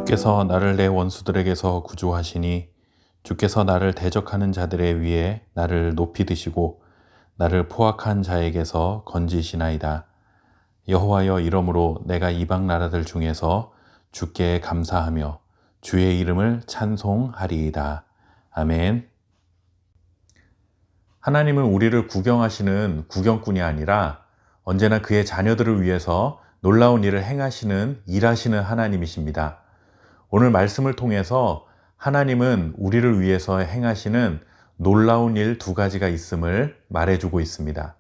주께서 나를 내 원수들에게서 구조하시니 주께서 나를 대적하는 자들의 위에 나를 높이 드시고 나를 포악한 자에게서 건지시나이다. 여호와여, 이러므로 내가 이방 나라들 중에서 주께 감사하며 주의 이름을 찬송하리이다. 아멘. 하나님은 우리를 구경하시는 구경꾼이 아니라 언제나 그의 자녀들을 위해서 놀라운 일을 행하시는 일하시는 하나님이십니다. 오늘 말씀을 통해서 하나님은 우리를 위해서 행하시는 놀라운 일 두 가지가 있음을 말해주고 있습니다.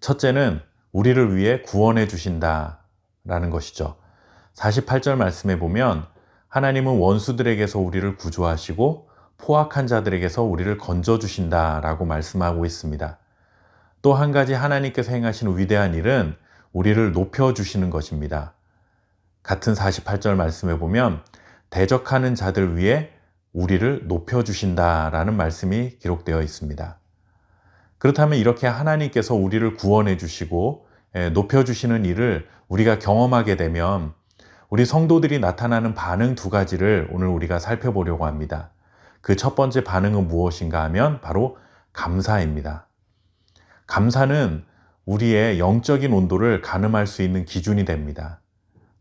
첫째는 우리를 위해 구원해 주신다라는 것이죠. 48절 말씀에 보면 하나님은 원수들에게서 우리를 구조하시고 포악한 자들에게서 우리를 건져주신다라고 말씀하고 있습니다. 또 한 가지 하나님께서 행하시는 위대한 일은 우리를 높여주시는 것입니다. 같은 48절 말씀에 보면 대적하는 자들 위에 우리를 높여주신다라는 말씀이 기록되어 있습니다. 그렇다면 이렇게 하나님께서 우리를 구원해 주시고 높여주시는 일을 우리가 경험하게 되면 우리 성도들이 나타나는 반응 두 가지를 오늘 우리가 살펴보려고 합니다. 그 첫 번째 반응은 무엇인가 하면 바로 감사입니다. 감사는 우리의 영적인 온도를 가늠할 수 있는 기준이 됩니다.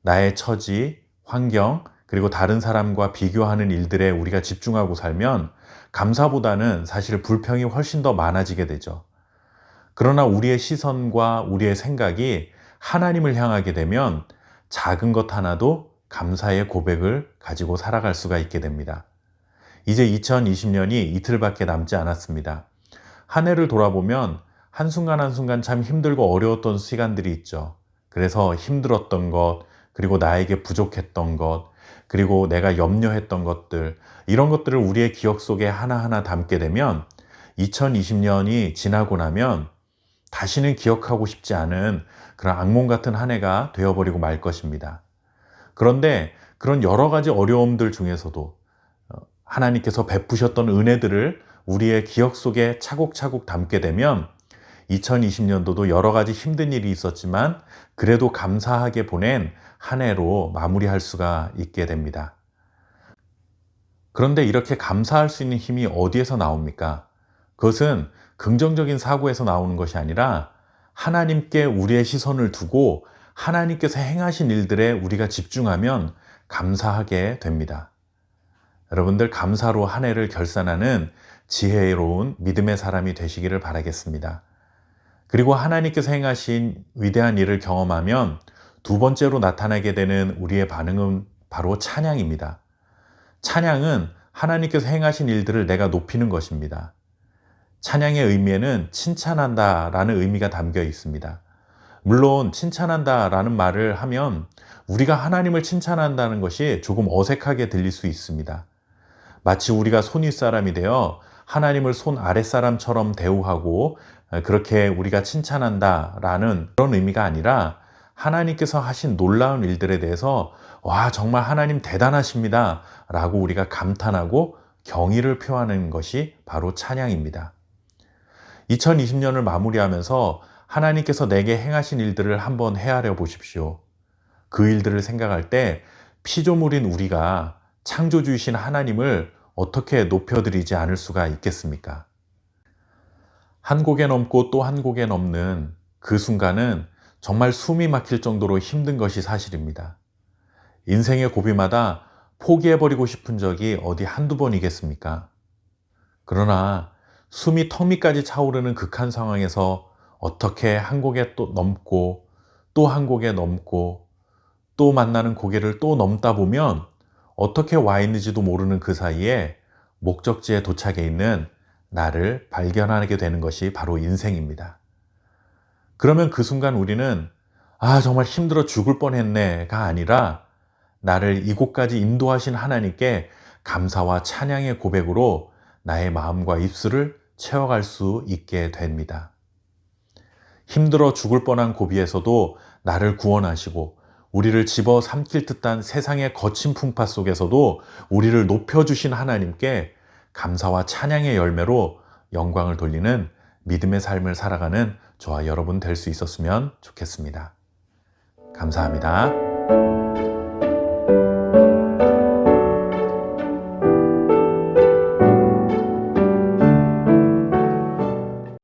나의 처지, 환경, 그리고 다른 사람과 비교하는 일들에 우리가 집중하고 살면 감사보다는 사실 불평이 훨씬 더 많아지게 되죠. 그러나 우리의 시선과 우리의 생각이 하나님을 향하게 되면 작은 것 하나도 감사의 고백을 가지고 살아갈 수가 있게 됩니다. 이제 2020년이 이틀밖에 남지 않았습니다. 한 해를 돌아보면 한순간 한순간 참 힘들고 어려웠던 시간들이 있죠. 그래서 힘들었던 것, 그리고 나에게 부족했던 것, 그리고 내가 염려했던 것들, 이런 것들을 우리의 기억 속에 하나하나 담게 되면 2020년이 지나고 나면 다시는 기억하고 싶지 않은 그런 악몽 같은 한 해가 되어버리고 말 것입니다. 그런데 그런 여러 가지 어려움들 중에서도 하나님께서 베푸셨던 은혜들을 우리의 기억 속에 차곡차곡 담게 되면 2020년도도 여러 가지 힘든 일이 있었지만 그래도 감사하게 보낸 한 해로 마무리할 수가 있게 됩니다. 그런데 이렇게 감사할 수 있는 힘이 어디에서 나옵니까? 그것은 긍정적인 사고에서 나오는 것이 아니라 하나님께 우리의 시선을 두고 하나님께서 행하신 일들에 우리가 집중하면 감사하게 됩니다. 여러분들, 감사로 한 해를 결산하는 지혜로운 믿음의 사람이 되시기를 바라겠습니다. 그리고 하나님께서 행하신 위대한 일을 경험하면 두 번째로 나타나게 되는 우리의 반응은 바로 찬양입니다. 찬양은 하나님께서 행하신 일들을 내가 높이는 것입니다. 찬양의 의미에는 칭찬한다라는 의미가 담겨 있습니다. 물론 칭찬한다라는 말을 하면 우리가 하나님을 칭찬한다는 것이 조금 어색하게 들릴 수 있습니다. 마치 우리가 손윗사람이 되어 하나님을 손 아랫사람처럼 대우하고 그렇게 우리가 칭찬한다라는 그런 의미가 아니라 하나님께서 하신 놀라운 일들에 대해서 와, 정말 하나님 대단하십니다 라고 우리가 감탄하고 경의를 표하는 것이 바로 찬양입니다. 2020년을 마무리하면서 하나님께서 내게 행하신 일들을 한번 헤아려 보십시오. 그 일들을 생각할 때 피조물인 우리가 창조주이신 하나님을 어떻게 높여드리지 않을 수가 있겠습니까? 한 곡에 넘고 또 한 곡에 넘는 그 순간은 정말 숨이 막힐 정도로 힘든 것이 사실입니다. 인생의 고비마다 포기해버리고 싶은 적이 어디 한두 번이겠습니까? 그러나 숨이 턱 밑까지 차오르는 극한 상황에서 어떻게 한 곡에 또 넘고 또 한 곡에 넘고 또 만나는 고개를 또 넘다 보면 어떻게 와 있는지도 모르는 그 사이에 목적지에 도착해 있는 나를 발견하게 되는 것이 바로 인생입니다. 그러면 그 순간 우리는 정말 힘들어 죽을 뻔했네가 아니라 나를 이곳까지 인도하신 하나님께 감사와 찬양의 고백으로 나의 마음과 입술을 채워갈 수 있게 됩니다. 힘들어 죽을 뻔한 고비에서도 나를 구원하시고 우리를 집어삼킬 듯한 세상의 거친 풍파 속에서도 우리를 높여주신 하나님께 감사와 찬양의 열매로 영광을 돌리는 믿음의 삶을 살아가는 저와 여러분 될 수 있었으면 좋겠습니다. 감사합니다.